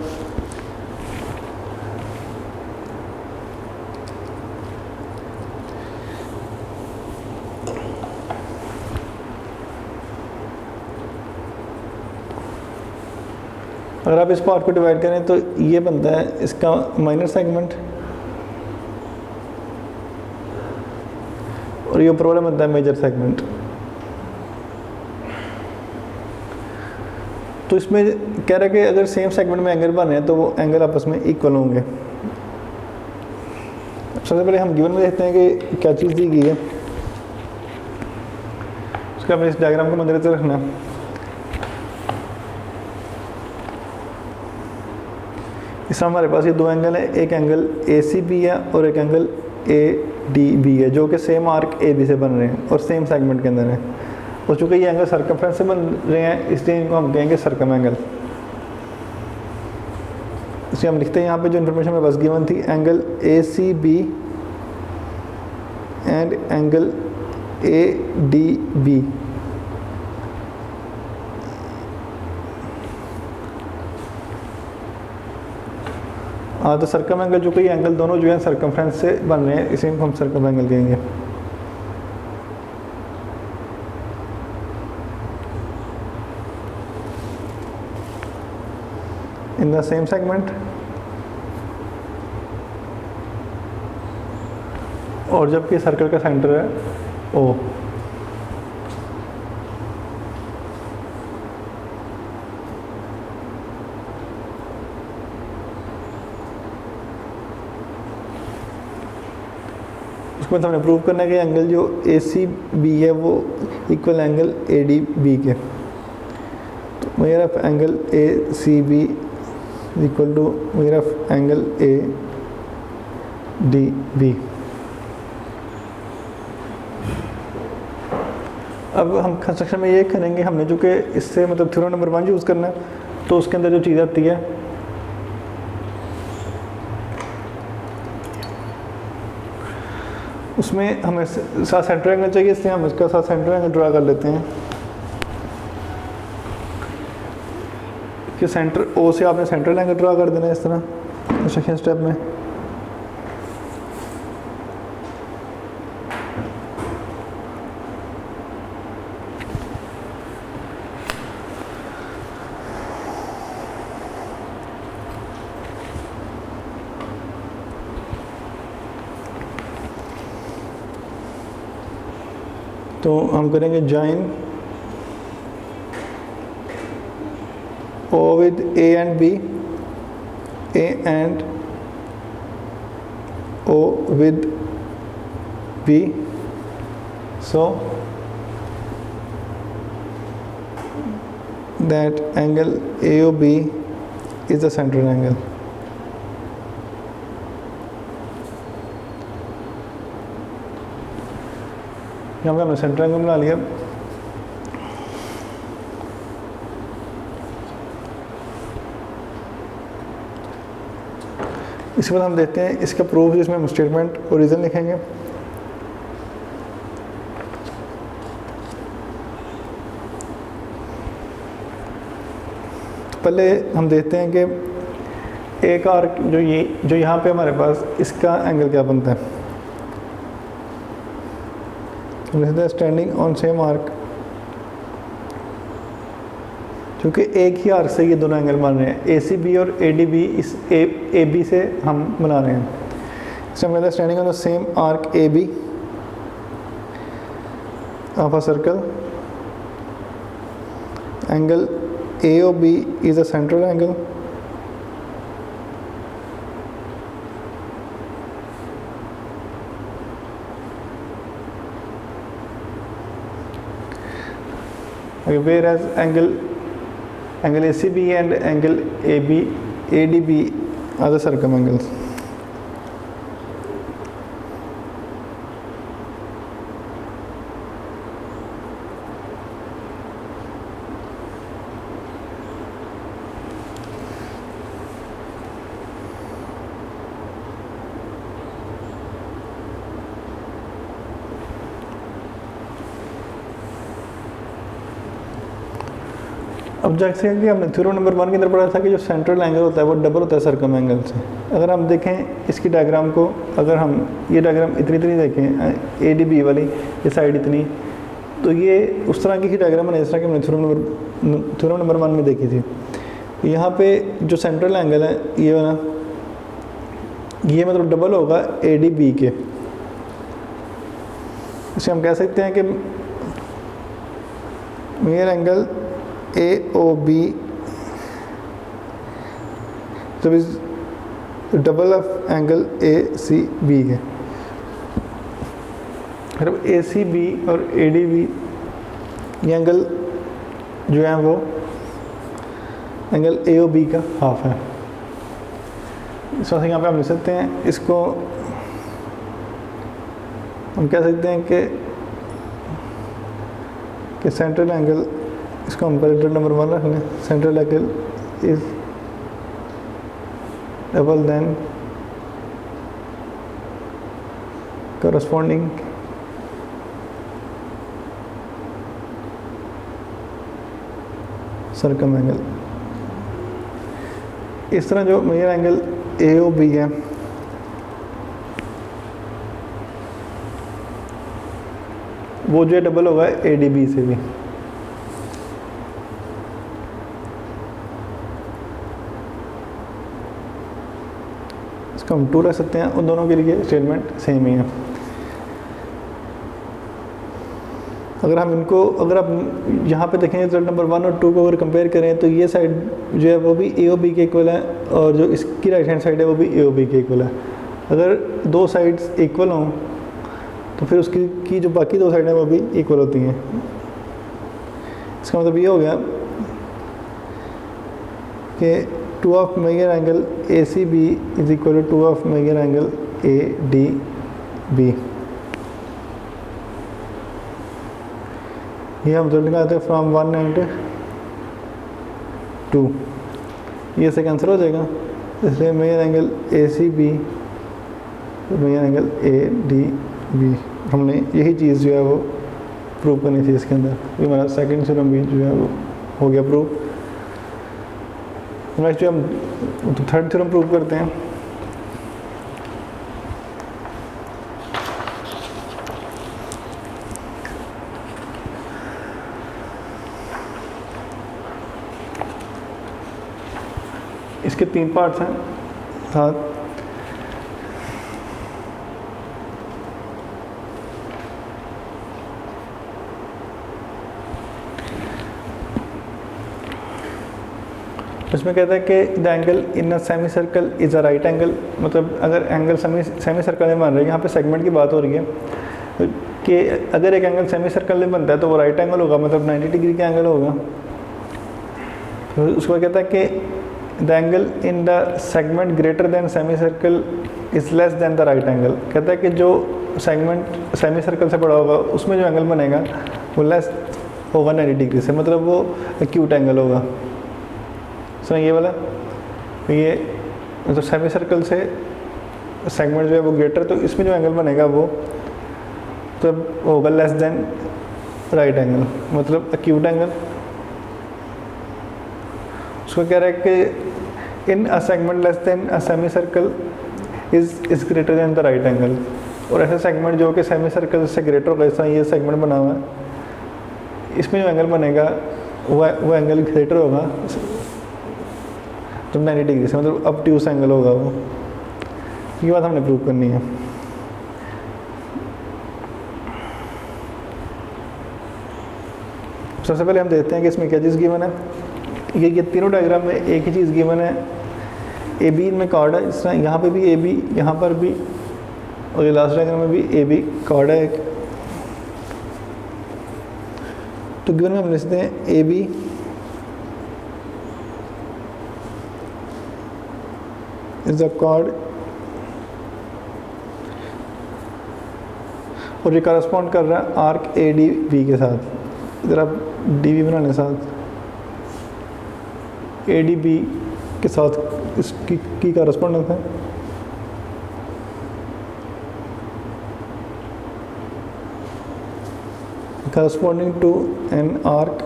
Speaker 1: अगर आप इस पार्ट को डिवाइड करें तो ये बनता है इसका माइनर सेगमेंट और ये ऊपर वाला बनता है मेजर सेगमेंट। तो इसमें कह रहा है कि अगर सेम सेगमेंट में एंगल बने हैं तो वो एंगल आपस में इक्वल होंगे। सबसे पहले हम गिवन में देखते हैं कि क्या चीज़ दी गई है, उसके बाद इस डायग्राम को मद्देनजर रखना। इसमें हमारे पास ये दो एंगल है, एक एंगल ACB है और एक एंगल ADB है, जो कि सेम आर्क AB से बन रहे हैं और सेम सेगमेंट के अंदर है। और चूँकि ये एंगल सर्कमफ्रेंस से बन रहे हैं इसलिए इनको हम कहेंगे सर्कम एंगल। इसलिए हम लिखते हैं यहाँ पे जो इन्फॉर्मेशन मेरे पास गिवन थी, angle ACB and angle ADB हाँ, तो सर्कम एंगल जो कि ये एंगल दोनों जो है सर्कमफ्रेंस से बन रहे हैं इसे हम सर्कम एंगल कहेंगे। इन द सेम सेगमेंट, और जबकि सर्कल का सेंटर है O। उसके बाद हमने प्रूव करना है कि एंगल जो ACB है वो इक्वल एंगल ADB के। तो मेरा एंगल ACB इक्वल टू मेरा एंगल ADB। अब हम कंस्ट्रक्शन में ये करेंगे, हमने जो कि इससे मतलब थ्योरम नंबर 1 यूज़ करना है, तो उसके अंदर जो चीज़ आती है उसमें हमें साथ सेंटर एंगल चाहिए, इसलिए हम इसका साथ सेंटर एंगल ड्रा कर लेते हैं कि सेंटर O से आपने सेंट्रल एंगल ड्रा कर देना है इस तरह सेकंड स्टेप में। तो हम करेंगे join O with A and B, A and O with B, so that angle AOB is the central angle. यहाँ पे हमने सेंटर एंगल बना लिया। इसके बाद हम देखते हैं इसका प्रूफ, जिसमें हम स्टेटमेंट और रीज़न लिखेंगे। तो पहले हम देखते हैं कि एक आर्क जो यहाँ पे हमारे पास, इसका एंगल क्या बनता है। स्टैंडिंग ऑन सेम आर्क, क्योंकि एक ही आर्क से ये दोनों एंगल बन रहे हैं, ACB और ADB, इस AB से हम बना रहे हैं। इसमें कहते हैं standing on the same arc AB of a circle, angle AOB is a central angle, whereas angle ACB and angle ADB are the circumangles. अब जैसे कि हमने थ्योरम नंबर 1 के अंदर पढ़ा था कि जो सेंट्रल एंगल होता है वो डबल होता है सर्कम एंगल से। अगर हम देखें इसकी डायग्राम को, अगर हम ये डायग्राम इतनी देखें ADB वाली, ये साइड इतनी, तो ये उस तरह की ही डायग्राम है जिस तरह कि हमने थ्योरम नंबर 1 में देखी थी। यहाँ पे जो सेंट्रल एंगल है ये वाला, ये मतलब डबल होगा ADB के। इसे हम कह सकते हैं कि मेजर एंगल AOB तो is double of angle ACB के। मतलब ACB और ADB ये एंगल जो है वो एंगल AOB का हाफ है। इस वजह से यहाँ पे हम लिख सकते हैं, इसको हम कह सकते हैं कि सेंट्रल एंगल, इसको हम पैरामीटर नंबर 1 रख लें, central angle is double than corresponding circum angle. इस तरह जो मेजर एंगल AOB है वो जो है डबल होगा ADB से भी। इसको हम 2 रख सकते हैं, उन दोनों के लिए स्टेटमेंट सेम ही है। अगर हम इनको, अगर आप यहाँ पे देखें रिजल्ट नंबर 1 और 2 को अगर कंपेयर करें तो ये साइड जो है वो भी AOB के इक्वल है और जो इसकी राइट हैंड साइड है वो भी AOB के इक्वल है। अगर दो साइड्स इक्वल हों तो फिर उसकी जो बाकी दो साइड हैं वो भी इक्वल होती हैं। इसका मतलब ये हो गया कि 2 of measure angle ACB is equal to 2 of measure angle ADB। ये हम रिजल्ट निकालते हैं फ्रॉम 1 एंड 2, ये से कैंसिल हो जाएगा, इसलिए measure angle ACB measure angle ADB। हमने यही चीज़ जो है वो प्रूव करनी थी इसके अंदर। ये हमारा सेकंड थ्योरम भी जो है वो हो गया प्रूव। नेक्स्ट जो हम थर्ड थ्योरम प्रूव करते हैं। इसके 3 पार्ट्स हैं साथ। इसमें कहता है कि the angle in a semi circle is a right angle. मतलब अगर एंगल सेमी सर्कल में बन रहा है, यहाँ पे सेगमेंट की बात हो रही है कि अगर एक एंगल सेमी सर्कल में बनता है तो वो राइट एंगल होगा, मतलब 90 डिग्री का एंगल होगा। तो उसके बाद कहता है कि the angle in the segment greater than semi circle is less than the right angle. कहता है कि जो सेगमेंट सेमी सर्कल से बड़ा होगा उसमें जो एंगल बनेगा वो लेस होगा 90 डिग्री से, मतलब वो एक्यूट एंगल होगा। सो ये वाला, तो ये तो सेमी सर्कल से सेगमेंट जो है वो ग्रेटर, तो इसमें जो एंगल बनेगा वो तो होगा लेस देन राइट एंगल, मतलब एक्यूट एंगल। उसको कह रहा है कि in a segment less than a semicircle is greater than the right angle. और ऐसा सेगमेंट जो कि सेमी सर्कल से ग्रेटर होगा, जैसा ये सेगमेंट बना हुआ है, इसमें जो एंगल बनेगा वो एंगल ग्रेटर होगा तो 90 डिग्री से, मतलब ऑब्ट्यूस एंगल होगा वो। ये बात हमने प्रूव करनी है। सबसे पहले हम देखते हैं कि इसमें क्या चीज़ गिवन है। ये तीनों डायग्राम में एक ही चीज़ गिवन है, ए बी इनमें कार्ड है, इस तरह यहाँ पे भी ए बी, यहाँ पर भी, और ये लास्ट डायग्राम में भी ए बी कार्ड है एक। तो गिवन में हम लिखते हैं A B is a chord, और ये करस्पॉन्ड कर रहा है आर्क ए डी बी के साथ। इधर आप डी बी बनाने साथ ए डी बी के साथ इसकी करस्पॉन्डेंस है। corresponding to an arc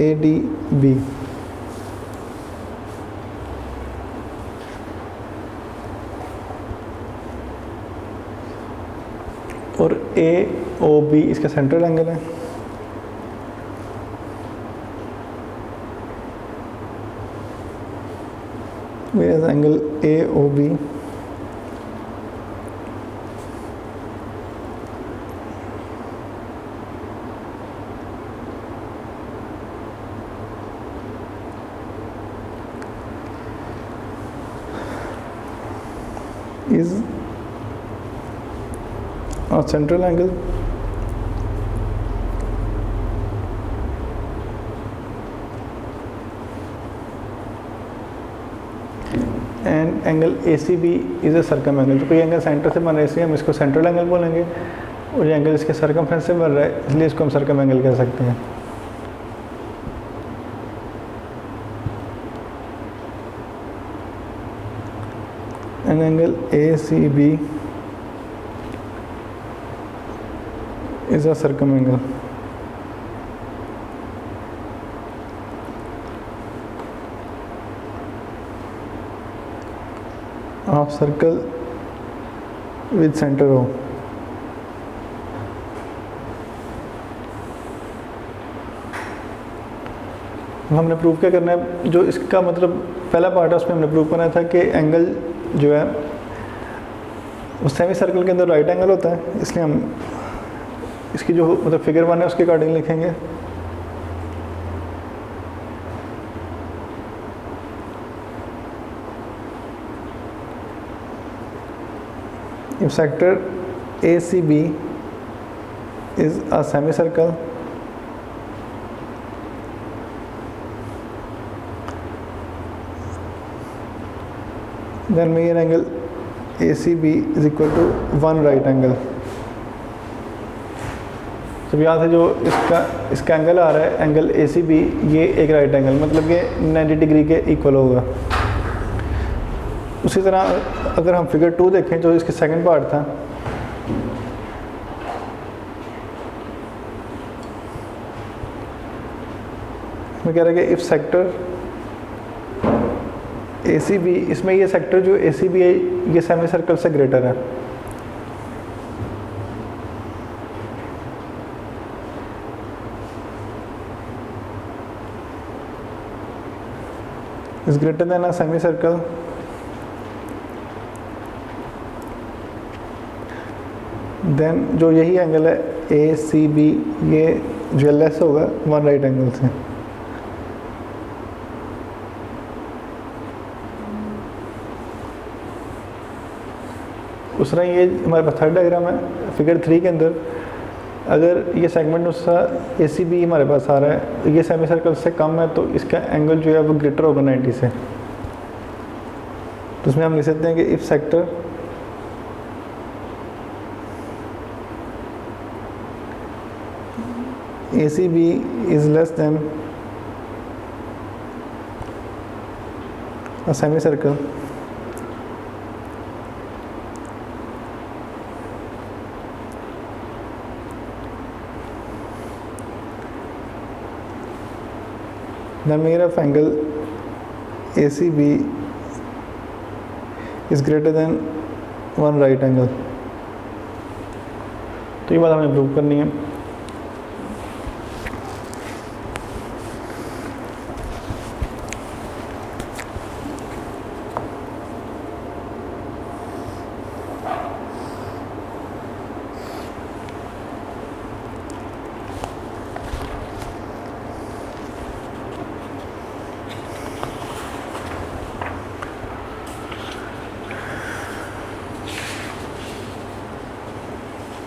Speaker 1: ADB। और AOB इसका सेंट्रल एंगल है। whereas angle AOB is a central angle and angle ACB is a circum-angle। तो कोई एंगल सेंटर से बन रहा है इसलिए हम इसको सेंट्रल एंगल बोलेंगे, और ये एंगल इसके सर्कमफ्रेंस से बन रहा है इसलिए इसको हम सर्कम एंगल कह सकते हैं। An angle ACB is a circumangle of circle with center O। हमने प्रूव क्या करना है, जो इसका मतलब पहला पार्ट है उसमें हमने प्रूव करना था कि एंगल जो है उस सेमी सर्कल के अंदर राइट एंगल होता है, इसलिए हम इसकी जो मतलब फिगर 1 है उसके अकॉर्डिंग लिखेंगे। If sector ACB is a semicircle, then major angle ACB is equal to 1 right angle। तो यहाँ से जो इसका एंगल आ रहा है एंगल ACB, ये एक राइट एंगल मतलब कि 90 डिग्री के इक्वल होगा। उसी तरह अगर हम फिगर 2 देखें जो इसके सेकंड पार्ट था, मैं कह रहा है कि इफ सेक्टर ACB, इसमें ये सेक्टर जो ACB है ये सेमी सर्कल से ग्रेटर है। is greater than a semicircle than जो यही एंगल है ACB ये जो लेस होगा 1 राइट एंगल से। उस तरह ये हमारे पास थर्ड डायग्राम है फिगर 3 के अंदर, अगर ये सेगमेंट उसका ACB हमारे पास आ रहा है, ये सेमी सर्कल से कम है तो इसका एंगल जो है वो ग्रेटर होगा 90 से। तो उसमें हम लिख सकते हैं कि if sector ACB is less than a semicircle the measure of angle ACB is greater than one right angle। तो ये बात हमें प्रूव करनी है।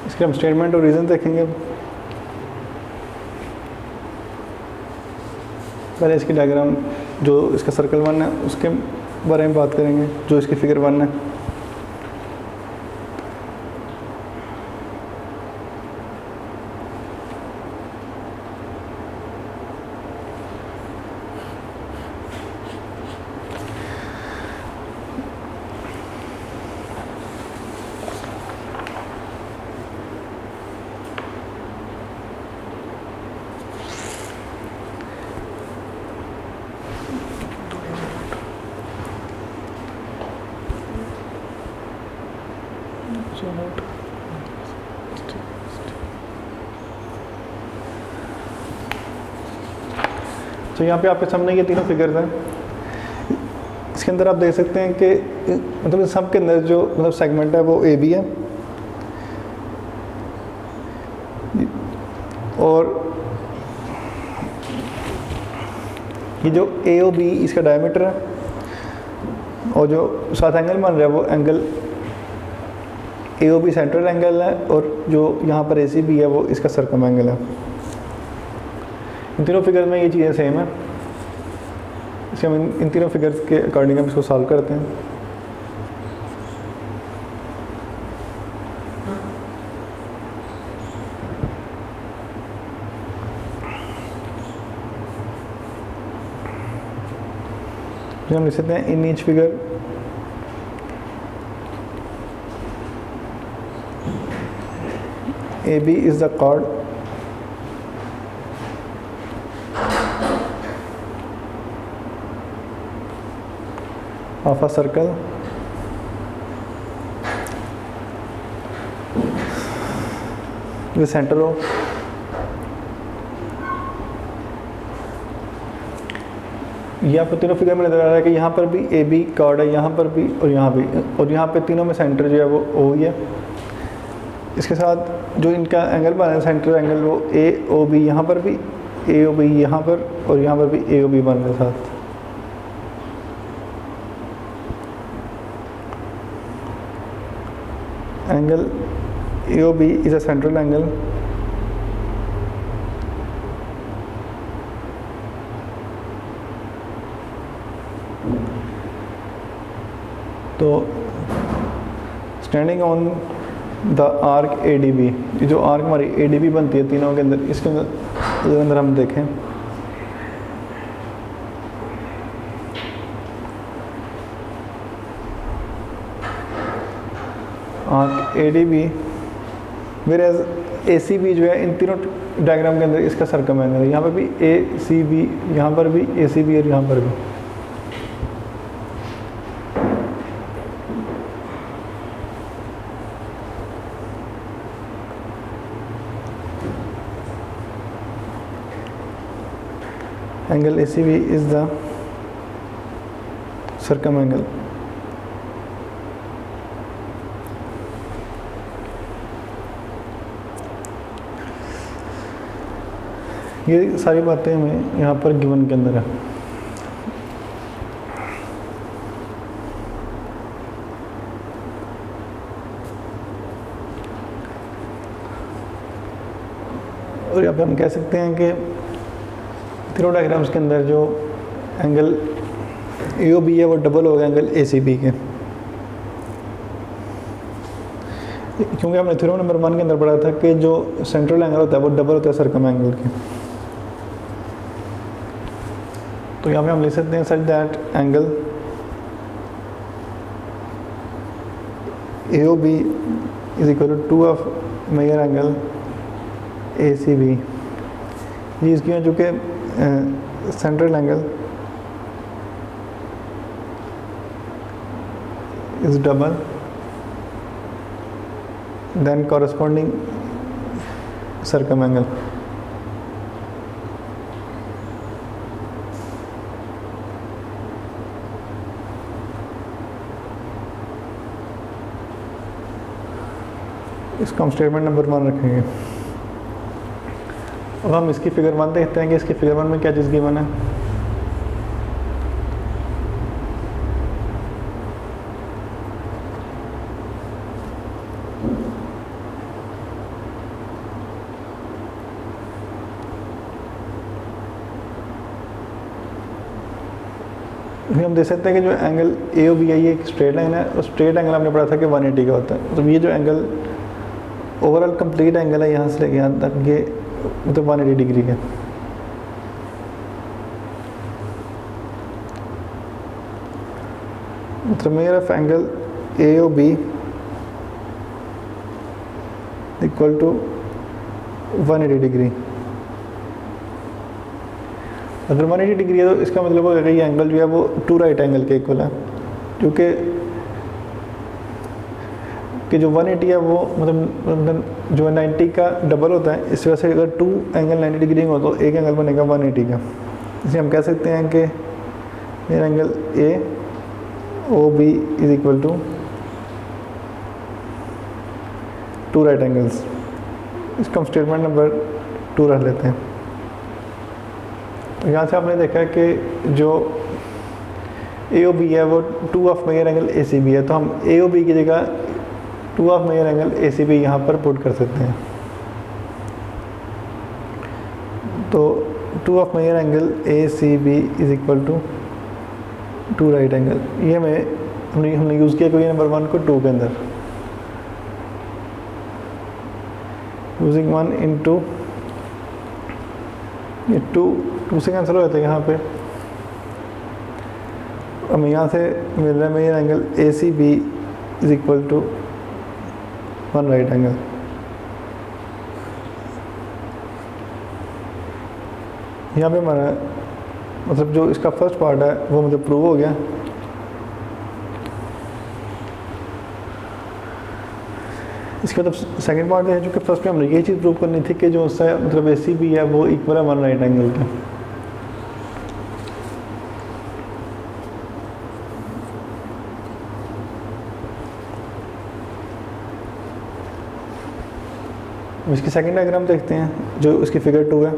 Speaker 1: इसके हम स्टेटमेंट और रीज़न देखेंगे। पहले इसकी डायग्राम जो इसका सर्कल 1 है उसके बारे में बात करेंगे, जो इसकी फिगर 1 है। तो यहाँ पे आपके सामने ये तीनों फिगर्स हैं। इसके अंदर आप देख सकते हैं कि मतलब इस सब के अंदर जो मतलब सेगमेंट है वो ए बी है, और ये जो ए ओ बी इसका डायमीटर है, और जो साथ एंगल बन रहा है वो angle A O B central angle है, और जो यहाँ पर ए सी बी है वो इसका सर्कम एंगल है। इन तीनों फिगर में ये चीज़ें सेम है। इसके हम इन तीनों फिगर्स के अकॉर्डिंग हम इसको सॉल्व करते हैं। हम लिख सकते हैं in each figure A B is the chord of a circle with center O। ये आपको तीनों फिगर में नजर आ रहा है कि यहाँ पर भी ए बी कॉर्ड है, यहाँ पर भी और यहाँ भी, और यहाँ पे तीनों में सेंटर जो है वो ओ ही है। इसके साथ जो इनका एंगल बना है सेंटर एंगल वो ए ओ बी, यहाँ पर भी ए ओ बी यहाँ पर, और यहाँ पर भी ए ओ बी बन रहा है साथ। Angle AOB is a central angle तो standing on the arc ADB, ये जो आर्क हमारी ADB बनती है तीनों के अंदर, इसके अंदर हम देखें arc ADB whereas ACB जो है इन तीनों डायग्राम के अंदर इसका सर्कम एंगल है। यहाँ पर भी ACB, यहाँ पर भी ACB और यहाँ पर भी। Angle ACB is the circum angle. ये सारी बातें हमें यहाँ पर गिवन के अंदर है। और यहाँ पे हम कह सकते हैं कि तीनों डायग्राम्स के अंदर जो एंगल AOB है वो डबल होगा एंगल ACB के, क्योंकि हमने थ्योरम नंबर 1 के अंदर पढ़ा था कि जो सेंट्रल एंगल होता है वो डबल होता है सर्कम एंगल के। तो यहाँ पे हम लिख सकते हैं such that angle AOB is equal to 2 of measure angle ACB। ये इसकी जो कि central angle is double than corresponding circum angle. इसको हम स्टेटमेंट नंबर 1 रखेंगे। अब हम इसकी फिगर 1 देखते हैं कि इसकी फिगर 1 में क्या चीज़ गिवन है। हम देख सकते हैं कि जो एंगल AOB है ये एक स्ट्रेट लाइन है, और स्ट्रेट एंगल हमने पढ़ा था कि 180 का होता है। मतलब ये जो एंगल ओवरऑल कंप्लीट एंगल है यहाँ से लेके यहाँ तक, ये मतलब 180 डिग्री का। मतलब measure of angle AOB equal to 180 degree. अगर 180 डिग्री है तो इसका मतलब होगा कि ये एंगल जो है वो 2 राइट एंगल के इक्वल है, क्योंकि कि जो 180 है वो मतलब जो 90 का डबल होता है। इस वजह से अगर 2 एंगल 90 डिग्री हो तो एक एंगल बनेगा 180 का। इसलिए हम कह सकते हैं कि मेरा angle AOB is equal to 2 right angles. इसका हम स्टेटमेंट नंबर 2 रख लेते हैं। तो यहाँ से आपने देखा कि जो AOB है वो 2 ऑफ मेजर एंगल ACB है, तो हम AOB की जगह 2 ऑफ मेजर एंगल ACB यहाँ पर पुट कर सकते हैं। तो 2 of measure angle ACB is equal to 2 right angle. ये हमने यूज़ किया क्वेश्चन नंबर 1 को 2 के अंदर, यूजिंग 1 इंटू ये 2 से कैंसिल हो जाता है यहाँ पे। हमें यहाँ से मिल रहा है measure angle ACB is equal to 1 right angle. यहाँ पे हमारा मतलब जो इसका फर्स्ट पार्ट है वो मतलब प्रूव हो गया। इसका मतलब सेकंड पार्ट है जो कि फर्स्ट में हमने यही चीज़ प्रूव करनी थी कि जो उससे मतलब ACB है वो इक्वल है 1 राइट एंगल का। इसकी सेकंड डायग्राम देखते हैं जो इसकी फिगर 2 है।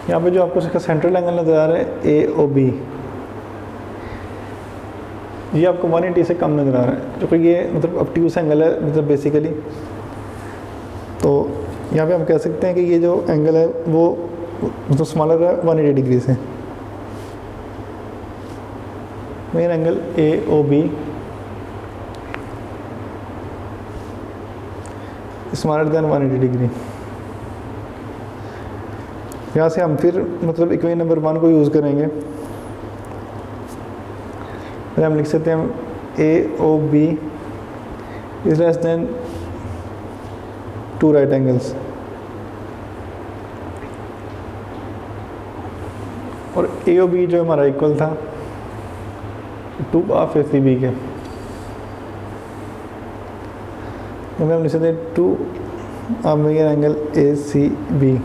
Speaker 1: यहाँ पे जो आपको इसका सेंट्रल एंगल नज़र आ रहा है AOB, ये आपको 180 से कम नज़र आ रहा है, जो कि ये मतलब ऑब्ट्यूस एंगल है मतलब बेसिकली। तो यहाँ पे हम कह सकते हैं कि ये जो एंगल है वो मतलब स्मॉलर है 180 डिग्री से। Main angle AOB smaller than 180 degree. यहाँ से हम फिर मतलब इक्वेशन नंबर 1 को यूज़ करेंगे। फिर हम लिख सकते हैं AOB is less then 2 right angles, और AOB जो हमारा इक्वल था 2 ऑफ ACB के। हम लिख सकते हैं 2 ऑफ मेजर एंगल ACB।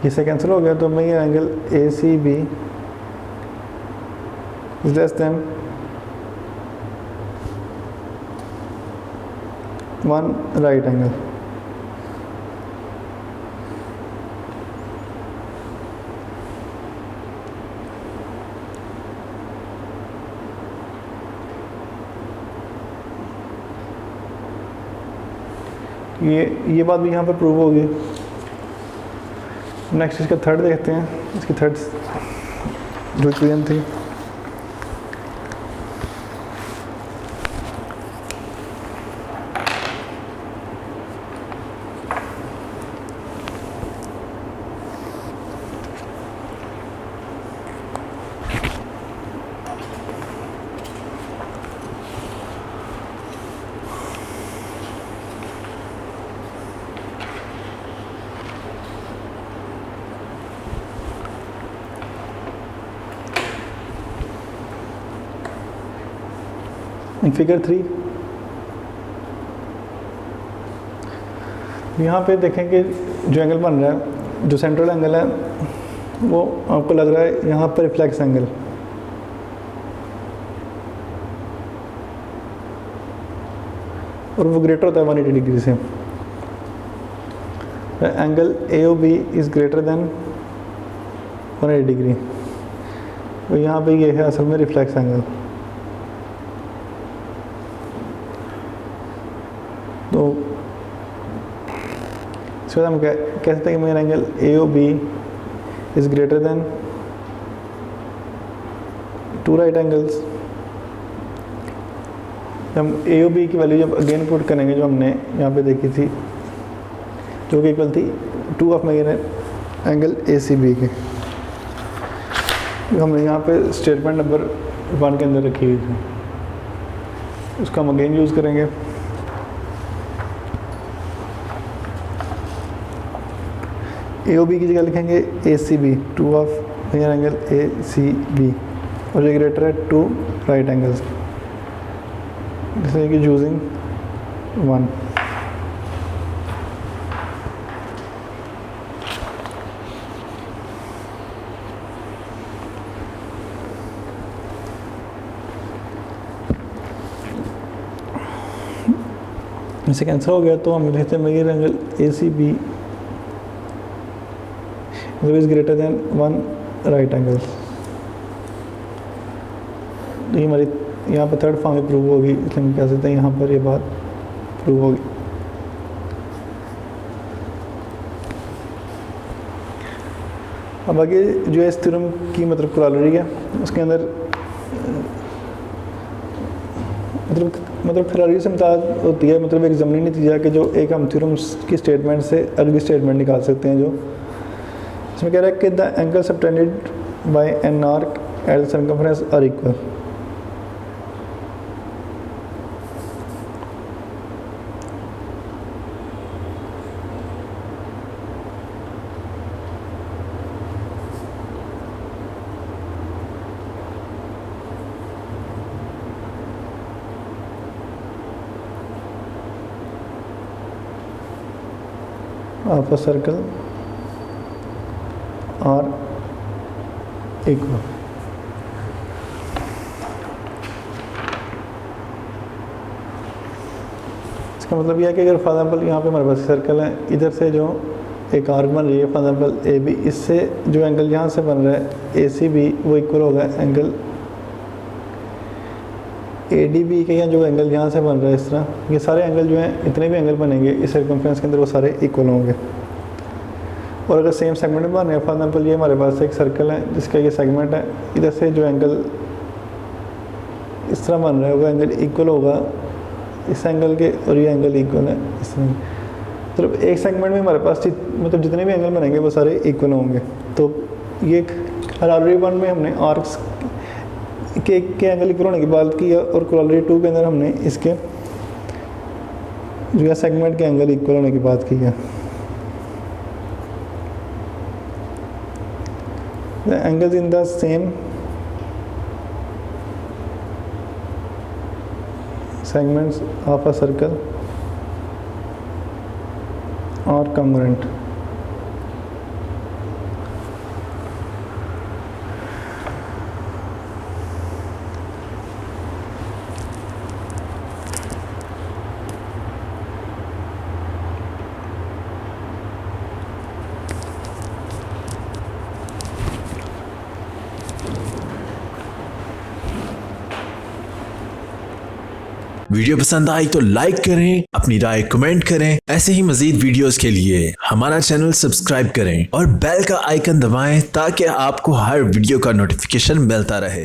Speaker 1: इससे कैंसिल हो गया तो measure angle ACB is less than 1 right angle. ये बात भी यहाँ पर प्रूव होगी। नेक्स्ट इसका थर्ड देखते हैं। इसकी थर्ड जो इक्वेशन थी। फिगर 3 यहाँ पे देखें कि जो एंगल बन रहा है, जो सेंट्रल एंगल है वो आपको लग रहा है यहाँ पर रिफ्लेक्स एंगल, और वो ग्रेटर होता है 180 डिग्री से। Angle AOB is greater than 180 degree, तो यहाँ पे ये है असल में रिफ्लेक्स एंगल। तो इसके बाद हम कह सकते हैं कि मेरा angle AOB is greater than 2 right angles. हम AOB की वैल्यू जब अगेन पुट करेंगे, जो हमने यहाँ पे देखी थी, जो कि इक्वल थी 2 ऑफ मेरे एंगल ACB के, जो हमने यहाँ पे स्टेटमेंट नंबर 1 के अंदर रखी हुई थी, उसका हम अगेन यूज़ करेंगे। AOB की जगह लिखेंगे ACB, 2 of measure angle ACB, और ये ग्रेटर है 2 राइट एंगल्स, जैसे कि यूजिंग 1। इसे कैंसिल हो गया, तो हम लिखते हैं measure angle ACB is greater than 1 right angle. ये हमारी यहाँ पर थर्ड फॉर्म में प्रूव होगी, इसलिए हम कह सकते हैं यहाँ पर ये बात प्रूव होगी। अब आगे जो है इस थ्योरम की मतलब कोरोलरी है, उसके अंदर मतलब कोरोलरी से मुताबिक होती है, मतलब एक ज़मनी नतीजा कि जो एक हम थ्योरम की स्टेटमेंट से अगली स्टेटमेंट निकाल सकते हैं। जो इसमें कह रहा है कि the angle subtended by an arc at the circumference are equal. Of a circle are equal. इसका मतलब यह है कि अगर फॉर एग्जाम्पल यहाँ पे हमारे पास सर्कल है, इधर से जो एक आर्क बन रही है फॉर एग्जाम्पल AB, इससे जो एंगल यहाँ से बन रहा है ACB वो इक्वल होगा एंगल ADB के, या जो एंगल यहाँ से बन रहा है इस तरह, ये सारे एंगल जो हैं, इतने भी एंगल बनेंगे इस सर्कमफ्रेंस के अंदर, वो सारे इक्वल होंगे। और अगर सेम सेगमेंट में बन रहे हैं, फॉर एग्जाम्पल ये हमारे पास एक सर्कल है जिसका ये सेगमेंट है, इधर से जो एंगल इस तरह बन रहा होगा, एंगल इक्वल होगा इस एंगल के, और ये एंगल इक्वल है इस तरह। मतलब एक सेगमेंट में हमारे पास मतलब जितने भी एंगल बनेंगे वो सारे इक्वल होंगे। तो ये कोरोलरी 1 में हमने आर्क्स के एंगल इक्वल होने की बात की है, और कोरोलरी 2 के अंदर हमने इसके जो है सेगमेंट के एंगल इक्वल होने की बात की है। The angles in the same segments of a circle are congruent.
Speaker 2: Video पसंद आई तो लाइक करें, अपनी राय कमेंट करें। ऐसे ही मजीद वीडियोस के लिए हमारा चैनल सब्सक्राइब करें और बेल का आइकन दबाएं ताकि आपको हर वीडियो का नोटिफिकेशन मिलता रहे।